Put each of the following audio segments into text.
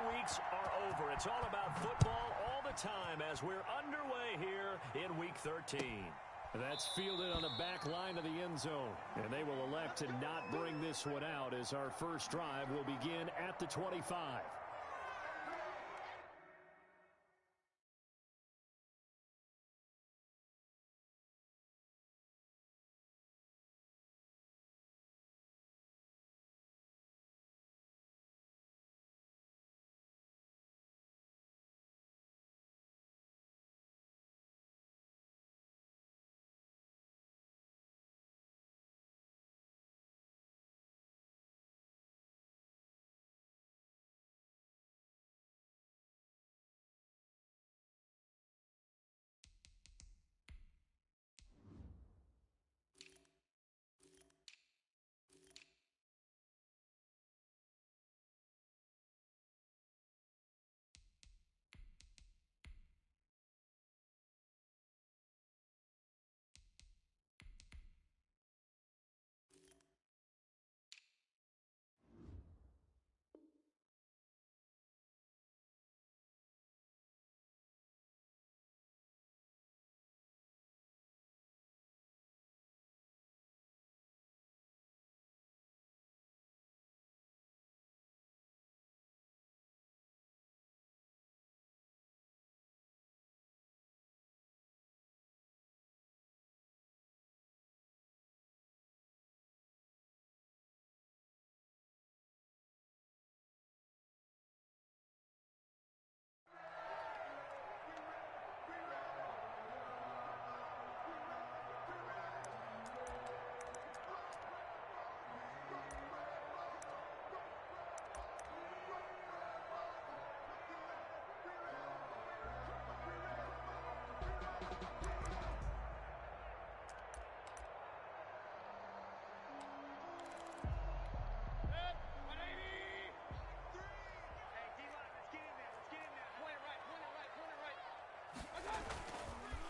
weeks are over. It's all about football all the time as we're underway here in Week 13. That's fielded on the back line of the end zone. And they will elect to not bring this one out as our first drive will begin at the 25.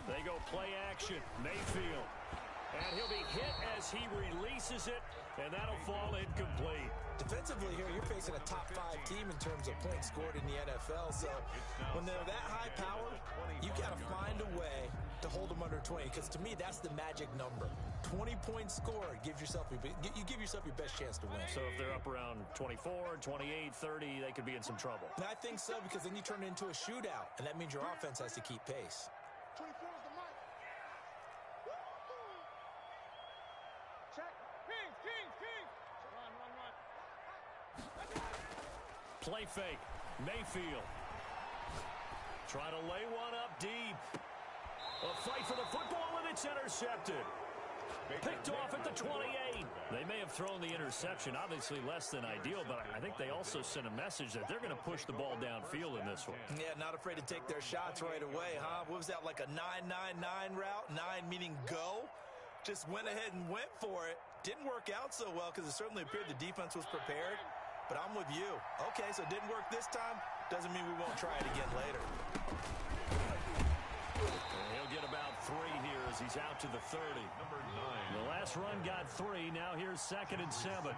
They go play action. Mayfield. And he'll be hit as he releases it, and that'll fall incomplete. Defensively here, you're facing a top 5 team in terms of points scored in the NFL. So when they're that high powered, you got to find a way to hold them under 20. Because to me, that's the magic number. 20 points scored gives yourself you give yourself your best chance to win. So if they're up around 24, 28, 30, they could be in some trouble. And I think so, because then you turn it into a shootout, and that means your offense has to keep pace. 24 is the mark. Check. Kings. Run. Play fake. Mayfield. Try to lay one up deep. A fight for the football, and it's intercepted. Picked off at the 28. They may have thrown the interception, obviously less than ideal, but I think they also sent a message that they're going to push the ball downfield in this one. Yeah, not afraid to take their shots right away, huh? What was that, like a 9-9-9 route? 9 meaning go? Just went ahead and went for it. Didn't work out so well because it certainly appeared the defense was prepared. But I'm with you. Okay, so it didn't work this time. Doesn't mean we won't try it again later. And he'll get about 3 here as he's out to the 30. Number 9. The last run got 3. Now here's 2nd and 7.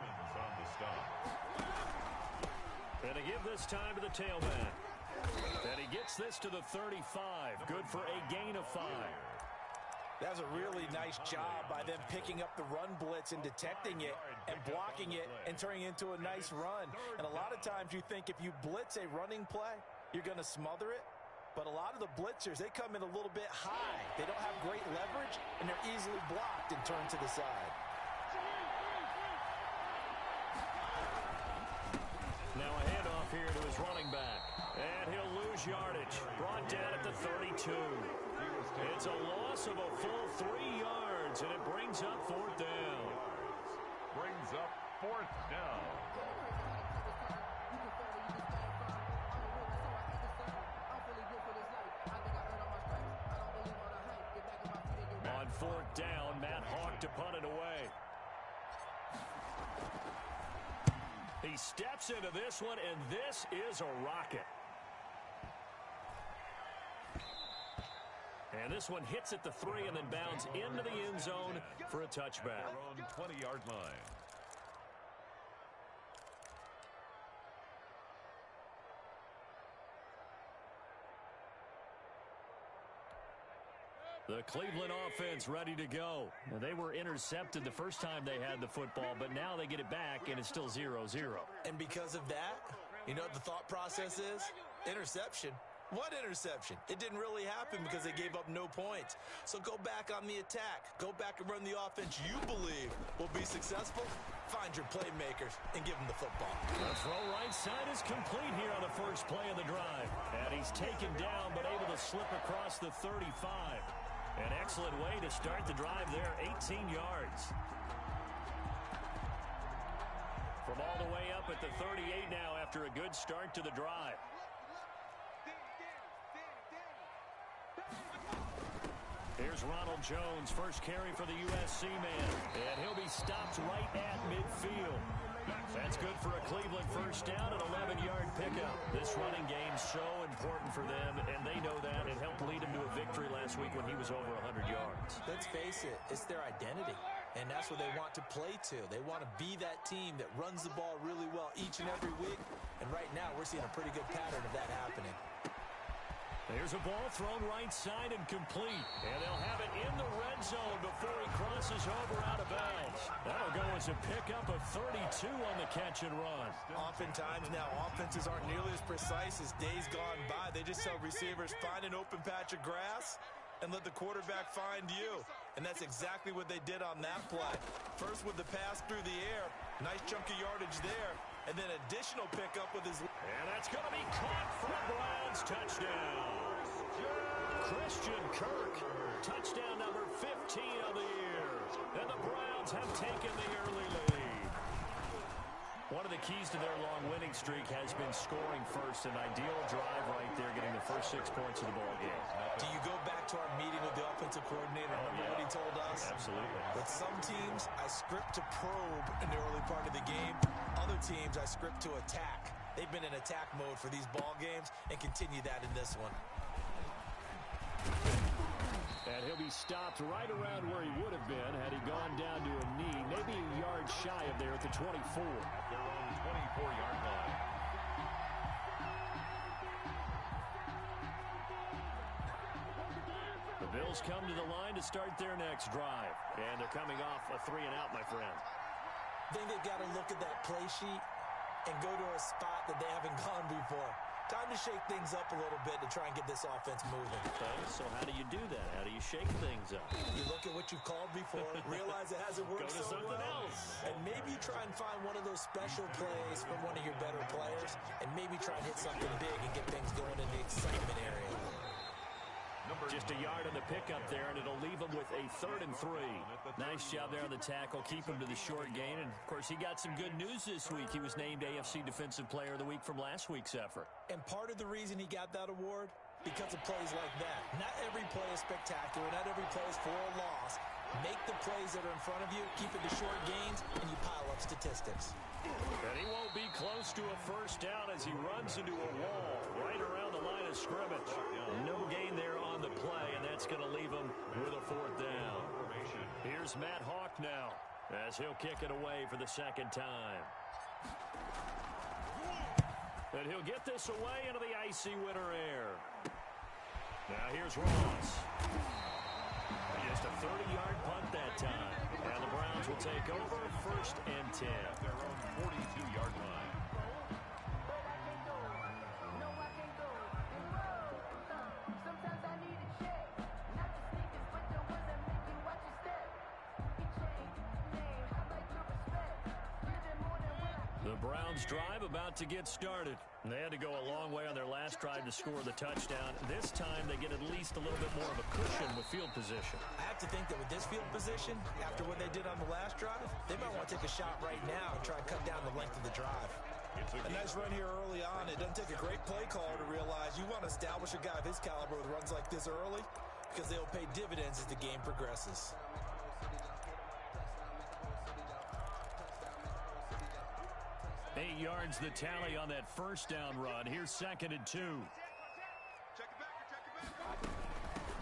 And to give this time to the tailback. And he gets this to the 35. Good for a gain of 5. That was a really nice job by them picking up the run blitz and detecting it and blocking it and turning it into a nice run. And a lot of times you think if you blitz a running play, you're going to smother it. But a lot of the blitzers, they come in a little bit high. They don't have great leverage, and they're easily blocked and turned to the side. Now a handoff here to his running back. And he'll lose yardage. Brought down at the 32. It's a loss of a full 3 yards, and it brings up 4th down. Brings up 4th down. On 4th down, Matt Hawk to punt it away. He steps into this one, and this is a rocket. And this one hits at the 3 and then bounds into the end zone for a touchback. On 20-yard line. The Cleveland offense ready to go. Now, they were intercepted the first time they had the football, but now they get it back, and it's still 0-0. And because of that, you know what the thought process is? Interception. What interception? It didn't really happen because they gave up no points. So go back on the attack. Go back and run the offense you believe will be successful. Find your playmakers and give them the football. The throw right side is complete here on the first play of the drive. And he's taken down but able to slip across the 35. An excellent way to start the drive there, 18 yards. From all the way up at the 38 now after a good start to the drive. Here's Ronald Jones, first carry for the USC man. And he'll be stopped right at midfield. That's good for a Cleveland first down, an 11-yard pickup. This running game's so important for them, and they know that. It helped lead them to a victory last week when he was over 100 yards. Let's face it, it's their identity, and that's what they want to play to. They want to be that team that runs the ball really well each and every week, and right now we're seeing a pretty good pattern of that happening. There's a ball thrown right side and complete. And they'll have it in the red zone before he crosses over out of bounds. That'll go as a pickup of 32 on the catch and run. Oftentimes now, offenses aren't nearly as precise as days gone by. They just tell receivers, find an open patch of grass and let the quarterback find you. And that's exactly what they did on that play. First with the pass through the air. Nice chunky yardage there. And then additional pickup with his... And that's going to be caught for a Browns touchdown. Christian Kirk, touchdown number 15 of the year. And the Browns have taken the early lead. One of the keys to their long winning streak has been scoring first. An ideal drive right there, getting the first 6 points of the ball game. Do you go back to our meeting with the offensive coordinator? Remember what he told us? Absolutely. With some teams, I script to probe in the early part of the game. Other teams, I script to attack. They've been in attack mode for these ball games and continue that in this one. And he'll be stopped right around where he would have been had he gone down to a knee, maybe a yard shy of there at the 24. Their own 24-yard line. The Bills come to the line to start their next drive. And they're coming off a 3-and-out, my friend. I think they've got to look at that play sheet and go to a spot that they haven't gone before. Time to shake things up a little bit to try and get this offense moving. Okay, so how do you do that? How do you shake things up? You look at what you've called before, realize it hasn't worked Go to so something well, else. and maybe try and find one of those special plays from one of your better players, and maybe try and hit something big and get things going in the excitement area. Just a yard on the pickup there, and it'll leave him with a 3rd and 3. Nice job there on the tackle. Keep him to the short gain. And, of course, he got some good news this week. He was named AFC Defensive Player of the Week from last week's effort. And part of the reason he got that award, because of plays like that. Not every play is spectacular. Not every play is for a loss. Make the plays that are in front of you, keep it to short gains, and you pile up statistics. And he won't be close to a first down as he runs into a wall right around the line of scrimmage. No gain there on the play, and that's going to leave him with a 4th down. Here's Matt Hawk now as he'll kick it away for the 2nd time. And he'll get this away into the icy winter air. Now here's Ross. Just a 30-yard punt that time. And the Browns will take over 1st and 10. Their own 42-yard line. The Browns drive about to get started. They had to go a long way on their last drive to score the touchdown. This time they get at least a little bit more of a cushion with field position. I have to think that with this field position, after what they did on the last drive, they might want to take a shot right now and try and cut down the length of the drive. A nice run here early on. It doesn't take a great play caller to realize you want to establish a guy of his caliber with runs like this early because they'll pay dividends as the game progresses. Eight yards the tally on that first down run. Here's 2nd and 2.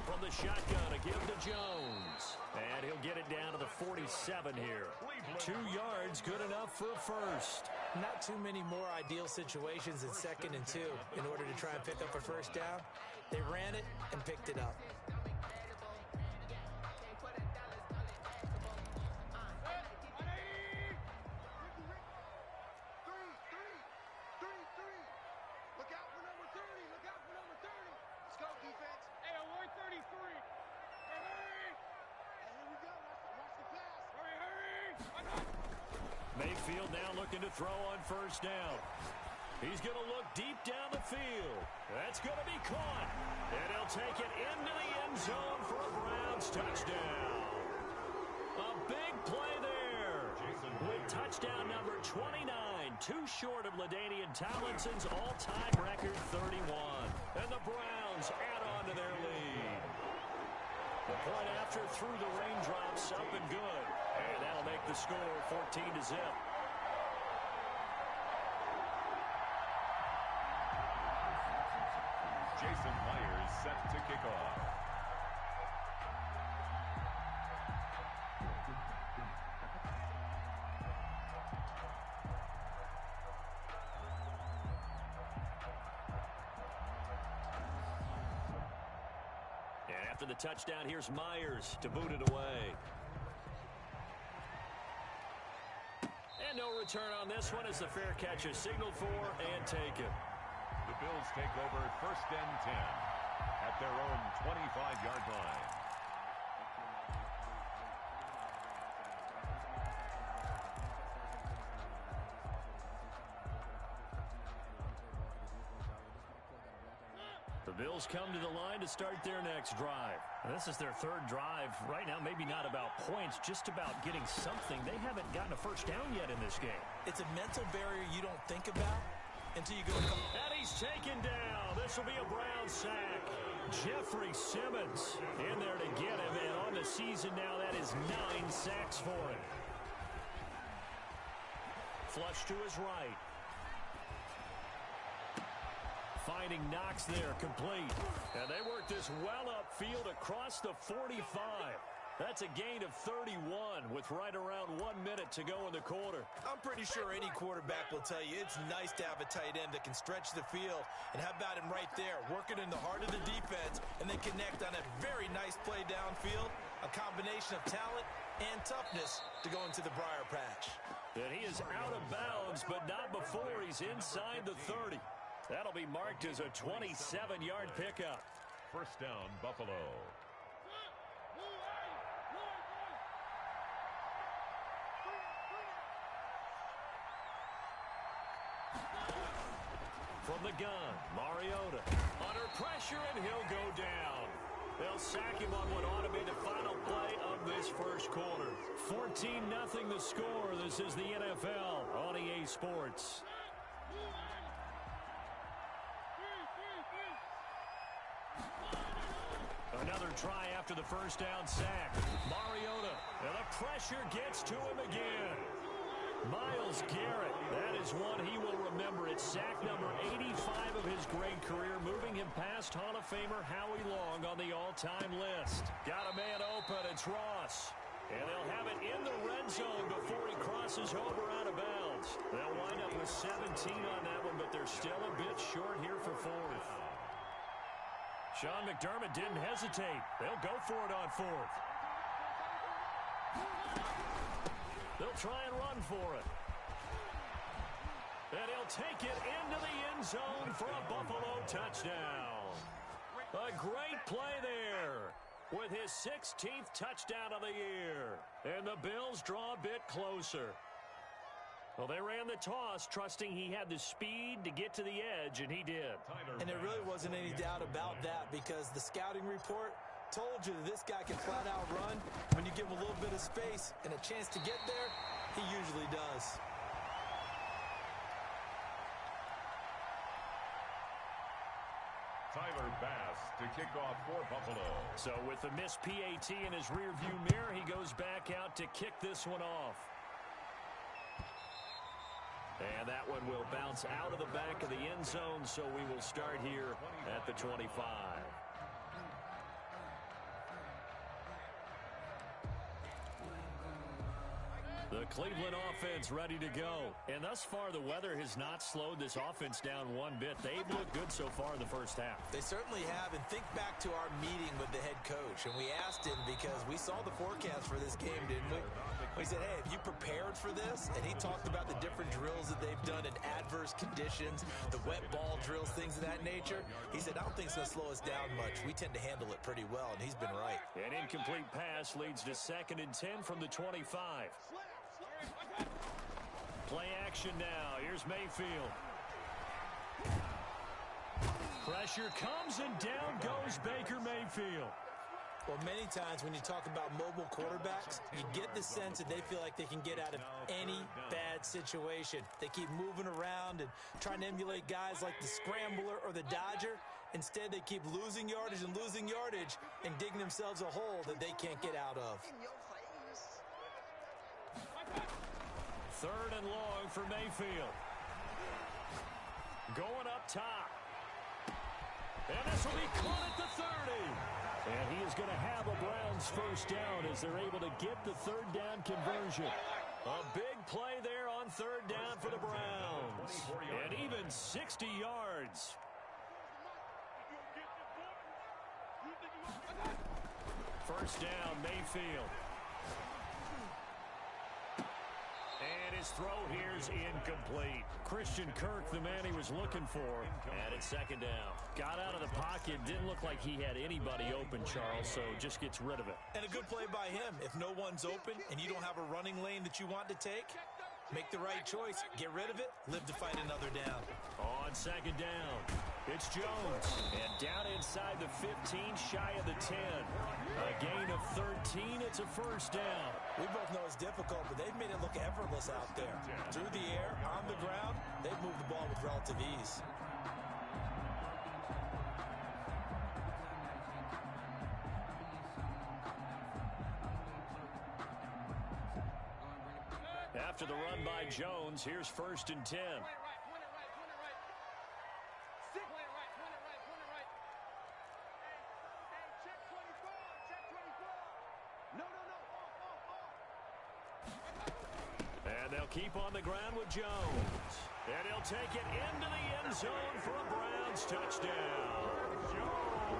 From the shotgun, a give to Jones. And he'll get it down to the 47 here. 2 yards, good enough for a first. Not too many more ideal situations in 2nd and 2 in order to try and pick up a first down. They ran it and picked it up. backfield now looking to throw on first down. He's going to look deep down the field. That's going to be caught. And he'll take it into the end zone for a Browns touchdown. A big play there with touchdown number 29. Too short of LaDainian Tomlinson's all-time record 31. And the Browns add on to their lead. The point after through the raindrops up and good. And that'll make the score 14-0. Jason Myers set to kick off. And after the touchdown, here's Myers to boot it away. And no return on this one as the fair catch is signaled for and taken. The Bills take over 1st and 10 at their own 25-yard line. The Bills come to the line to start their next drive. This is their 3rd drive. Right now, maybe not about points, just about getting something. They haven't gotten a first down yet in this game. It's a mental barrier you don't think about until you go. And he's taken down. This will be a Brown sack. Jeffrey Simmons in there to get him. And on the season now, that is 9 sacks for him. Flush to his right. Finding Knox there, complete. And they work this well upfield across the 45. That's a gain of 31 with right around 1 minute to go in the quarter. I'm pretty sure any quarterback will tell you it's nice to have a tight end that can stretch the field. And how about him right there, working in the heart of the defense, and then connect on a very nice play downfield. A combination of talent and toughness to go into the briar patch. And he is out of bounds, but not before he's inside the 30. That'll be marked as a 27-yard pickup. 1st down, Buffalo. From the gun, Mariota. Under pressure, and he'll go down. They'll sack him on what ought to be the final play of this first quarter. 14-0 the score. This is the NFL on EA Sports. Another try after the first down sack. Mariota, and the pressure gets to him again. Myles Garrett, that is one he will remember. It's sack number 85 of his great career, moving him past Hall of Famer Howie Long on the all-time list. Got a man open, it's Ross. And they'll have it in the red zone before he crosses over out of bounds. They'll wind up with 17 on that one, but they're still a bit short here for 4th. Sean McDermott didn't hesitate. They'll go for it on 4th. They'll try and run for it. And he'll take it into the end zone for a Buffalo touchdown. A great play there with his 16th touchdown of the year. And the Bills draw a bit closer. Well, they ran the toss, trusting he had the speed to get to the edge, and he did. And there really wasn't any doubt about that, because the scouting report told you that this guy can flat out run. When you give him a little bit of space and a chance to get there, he usually does. Tyler Bass to kick off for Buffalo. So with the missed PAT in his rearview mirror, he goes back out to kick this one off. And that one will bounce out of the back of the end zone, so we will start here at the 25. The Cleveland offense ready to go. And thus far, the weather has not slowed this offense down one bit. They've looked good so far in the first half. They certainly have. And think back to our meeting with the head coach. And we asked him, because we saw the forecast for this game, didn't we? We said, hey, have you prepared for this? And he talked about the different drills that they've done in adverse conditions, the wet ball drills, things of that nature. He said, I don't think it's going to slow us down much. We tend to handle it pretty well, and he's been right. An incomplete pass leads to 2nd and 10 from the 25. action now. Here's Mayfield. Pressure comes, and down goes Baker Mayfield. Well, many times when you talk about mobile quarterbacks, you get the sense that they feel like they can get out of any bad situation. They keep moving around and trying to emulate guys like the Scrambler or the Dodger. Instead, they keep losing yardage and digging themselves a hole that they can't get out of. Third and long for Mayfield. Going up top. And this will be caught at the 30. And he is going to have a Browns first down as they're able to get the third down conversion. A big play there on third down for the Browns. And even 60 yards. First down, Mayfield. And his throw here is incomplete. Christian Kirk, the man he was looking for. And it's second down. Got out of the pocket. Didn't look like he had anybody open, Charles, so just gets rid of it. And a good play by him. If no one's open and you don't have a running lane that you want to take, make the right choice. Get rid of it. Live to fight another down. On second down, it's Jones. And down inside the 15, shy of the 10. A gain of 13. It's a first down. We both know it's difficult, but they've made it look effortless out there. Through the air, on the ground, they've moved the ball with relative ease. After the run by Jones, here's first and 10. And they'll keep on the ground with Jones. And he'll take it into the end zone for a Browns touchdown.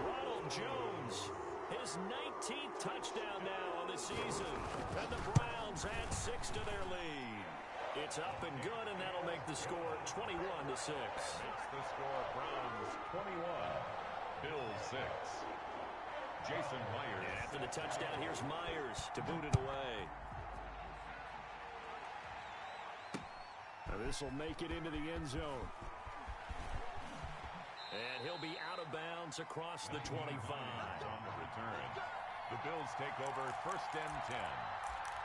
Ronald Jones, his 19th touchdown now on the season. And the Browns add 6 to their lead. It's up and good, and that'll make the score 21-6. It's the score, Browns 21, Bills 6. Jason Myers. And after the touchdown, here's Myers to boot it away. This will make it into the end zone. And he'll be out of bounds across the 25. On the return, the Bills take over first and 10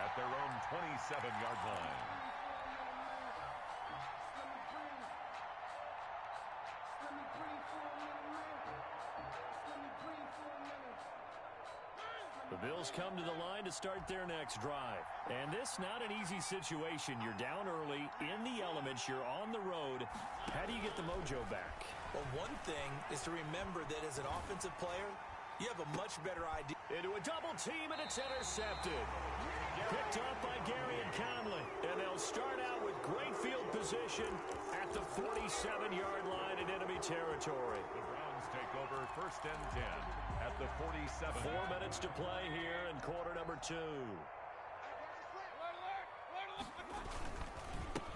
at their own 27-yard line. The Bills come to the line to start their next drive. And this not an easy situation. You're down early, in the elements, you're on the road. How do you get the mojo back? Well, one thing is to remember that as an offensive player, you have a much better idea. Into a double team, and it's intercepted. Picked up by Gary and Conley. And they'll start out with great field position at the 47-yard line in enemy territory. The Browns take over first and 10 at the 47. 4 minutes to play here in quarter number 2.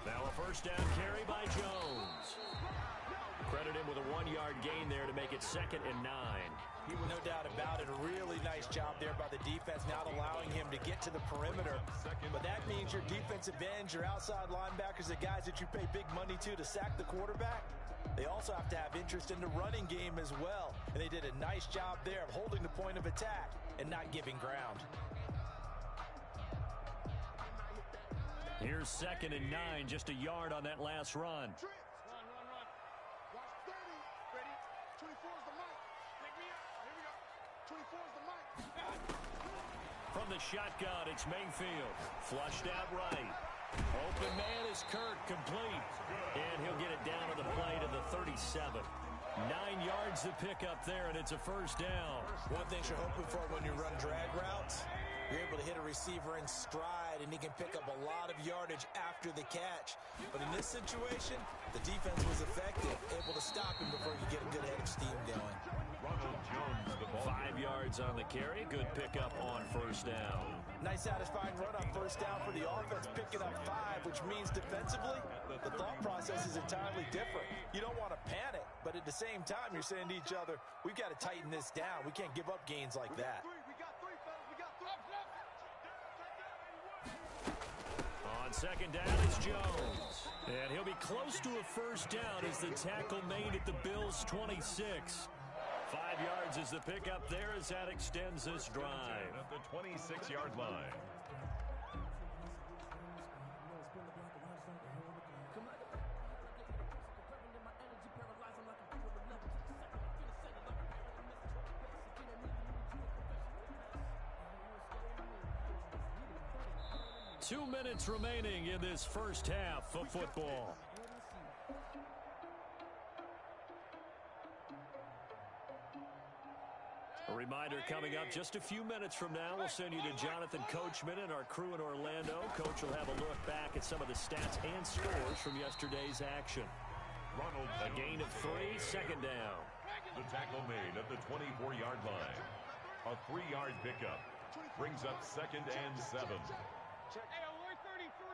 Now a first down carry by Jones. Credit him with a 1-yard gain there to make it 2nd and 9. No doubt about it. A really nice job there by the defense, not allowing him to get to the perimeter. But that means your defensive ends, your outside linebackers, the guys that you pay big money to sack the quarterback, they also have to have interest in the running game as well. And they did a nice job there of holding the point of attack and not giving ground. Here's 2nd and 9, just a yard on that last run. From the shotgun, it's Mayfield. Flushed out right. Open man is Kirk, complete. And he'll get it down to the play to the 37. 9 yards to pick up there, and it's a first down. One thing you're hoping for when you run drag routes, you're able to hit a receiver in stride, and he can pick up a lot of yardage after the catch. But in this situation, the defense was effective, able to stop him before you get a good head of steam going. Ronald Jones, the ball. 5 yards on the carry. Good pickup on first down. Nice satisfying run on first down for the offense, picking up 5, which means defensively, the thought process is entirely different. You don't want to panic, but at the same time, you're saying to each other, we've got to tighten this down. We can't give up gains like that. On second down, it's Jones. And he'll be close to a first down as the tackle made at the Bills' 26. 5 yards is the pickup there as that extends this drive. At the 26-yard line. Two minutes remaining in this first half of football. A reminder coming up just a few minutes from now. We'll send you to Jonathan Coachman and our crew in Orlando. Coach will have a look back at some of the stats and scores from yesterday's action. A gain of 3, second down. The tackle made at the 24-yard line. A 3-yard pickup brings up second and 7. Hey, alert 33.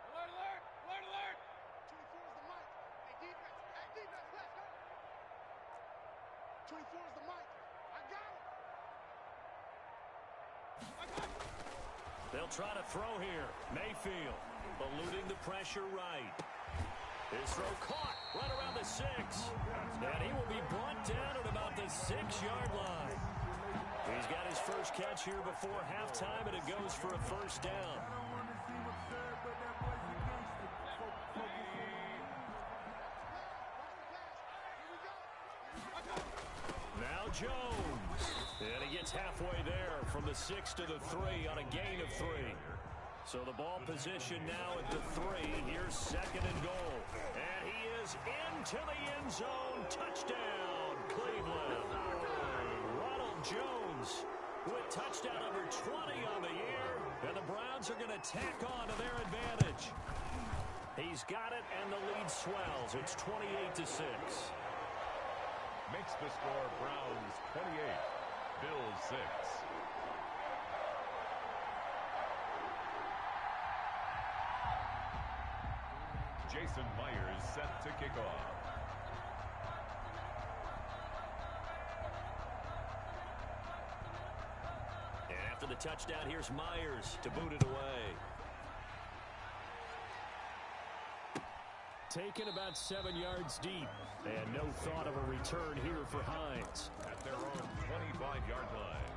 Alert, alert, alert, alert. 24 is the mic. Hey, defense, let's go. 24 is the mic. I got it. They'll try to throw here. Mayfield eluding the pressure right. His throw caught right around the 6. And he will be brought down at about the 6-yard line. He's got his first catch here before halftime, and it goes for a first down. Now Jones. And he gets halfway there from the 6 to the 3 on a gain of 3. So the ball position now at the 3. Here's second and goal. And he is into the end zone. Touchdown, Cleveland. Ronald Jones with touchdown number 20 on the year. And the Browns are going to tack on to their advantage. He's got it, and the lead swells. It's 28-6. Makes the score Browns 28, Bills 6. Jason Myers set to kick off. And after the touchdown, here's Myers to boot it away. Taken about 7 yards deep. And no thought of a return here for Hines. At their own 25-yard line.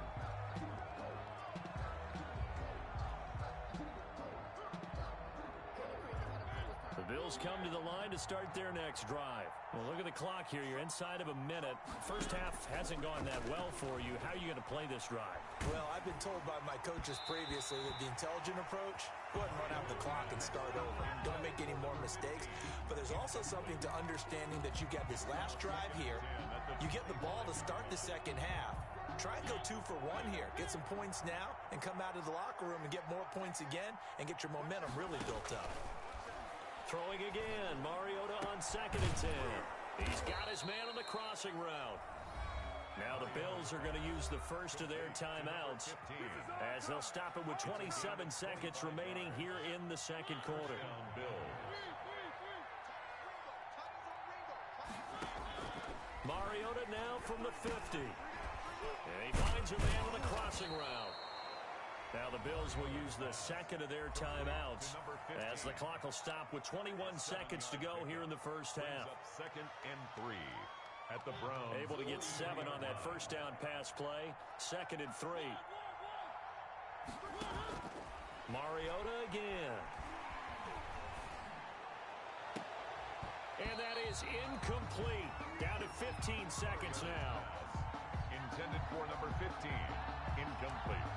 The Bills come to the line to start their next drive. Well, look at the clock here. You're inside of a minute. First half hasn't gone that well for you. How are you going to play this drive? Well, I've been told by my coaches previously that the intelligent approach, go ahead and run out the clock and start over. Don't make any more mistakes. But there's also something to understanding that you got this last drive here. You get the ball to start the second half. Try and go 2 for 1 here. Get some points now and come out of the locker room and get more points again and get your momentum really built up. Throwing again. Mariota on second and 10. He's got his man on the crossing route. Now the Bills are going to use the first of their timeouts as they'll stop it with 27 seconds remaining here in the second quarter. Mariota now from the 50. And he finds a man on the crossing route. Now the Bills will use the second of their timeouts as the clock will stop with 21 seconds to go here in the first half. Second and 3 at the Browns. Able to get 7 on that first down pass play. Second and 3. Mariota again. And that is incomplete. Down to 15 seconds now. Intended for number 15. Incomplete.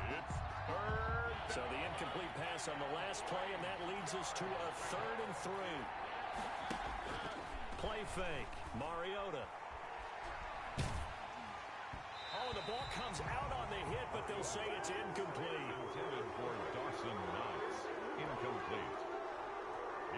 It's third. So the incomplete pass on the last play, and that leads us to a 3rd and 3. Play fake. Mariota. Oh, the ball comes out on the hit, but they'll say it's incomplete. Intended for Dawson Knox. Incomplete.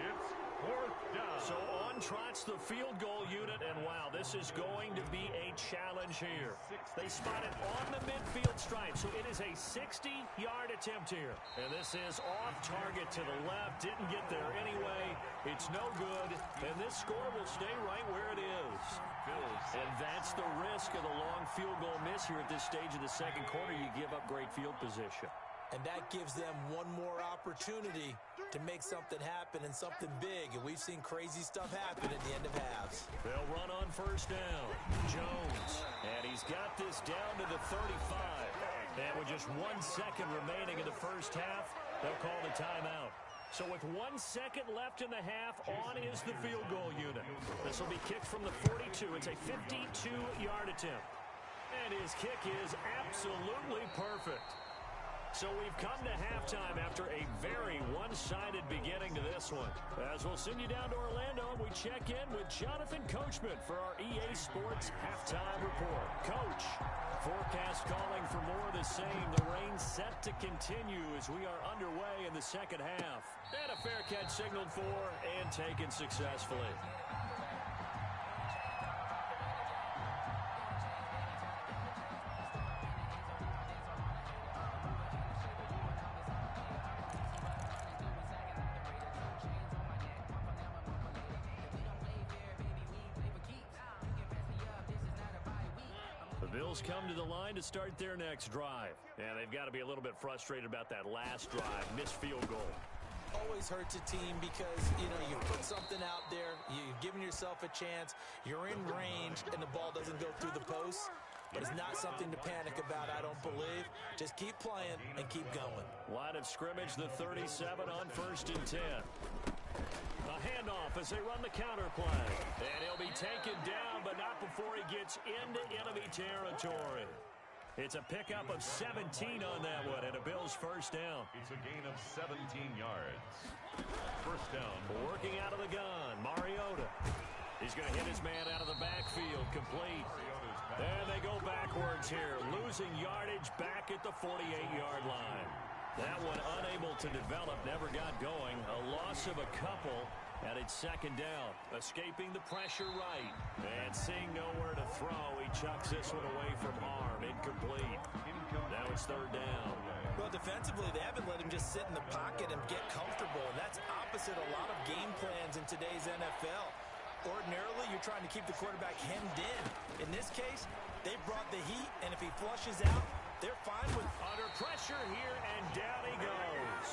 It's 4th down. So on trots the field goal unit, and wow, this is going to be a challenge here. They spot it on the midfield stripe, so it is a 60-yard attempt here. And this is off target to the left, didn't get there anyway. It's no good, and this score will stay right where it is. And that's the risk of the long field goal miss here at this stage of the second quarter. You give up great field position. And that gives them one more opportunity to make something happen and something big. And we've seen crazy stuff happen at the end of halves. They'll run on first down. Jones. And he's got this down to the 35. And with just 1 second remaining in the first half, they'll call the timeout. So with 1 second left in the half, on is the field goal unit. This will be kicked from the 42. It's a 52-yard attempt. And his kick is absolutely perfect. So we've come to halftime after a very one-sided beginning to this one. As we'll send you down to Orlando, and we check in with Jonathan Coachman for our EA Sports Halftime Report. Coach, forecast calling for more of the same. The rain set to continue as we are underway in the second half. And a fair catch signaled for and taken successfully. Bills come to the line to start their next drive. And they've got to be a little bit frustrated about that last drive, missed field goal. Always hurts a team because, you put something out there, you're giving yourself a chance, you're in range, and the ball doesn't go through the post. But it's not something to panic about, I don't believe. Just keep playing and keep going. Line of scrimmage, the 37 on 1st and 10. A handoff as they run the counter play. And he'll be taken down, but not before he gets into enemy territory. It's a pickup of 17 on that one, and a Bills first down. It's a gain of 17 yards. First down. Working out of the gun, Mariota. He's going to hit his man out of the backfield, complete. And they go backwards here, losing yardage back at the 48-yard line. That one unable to develop, never got going. A loss of a couple, and it's second down. Escaping the pressure right. And seeing nowhere to throw, he chucks this one away from harm. Incomplete. Now it's third down. Well, defensively, they haven't let him just sit in the pocket and get comfortable. And that's opposite a lot of game plans in today's NFL. Ordinarily, you're trying to keep the quarterback hemmed in. In this case, they brought the heat, and if he flushes out, they're fine with under pressure here, and down he goes.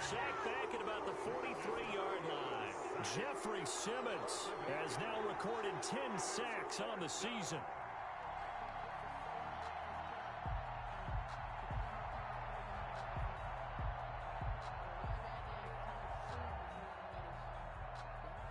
Sacked back at about the 43-yard line. Jeffrey Simmons has now recorded 10 sacks on the season.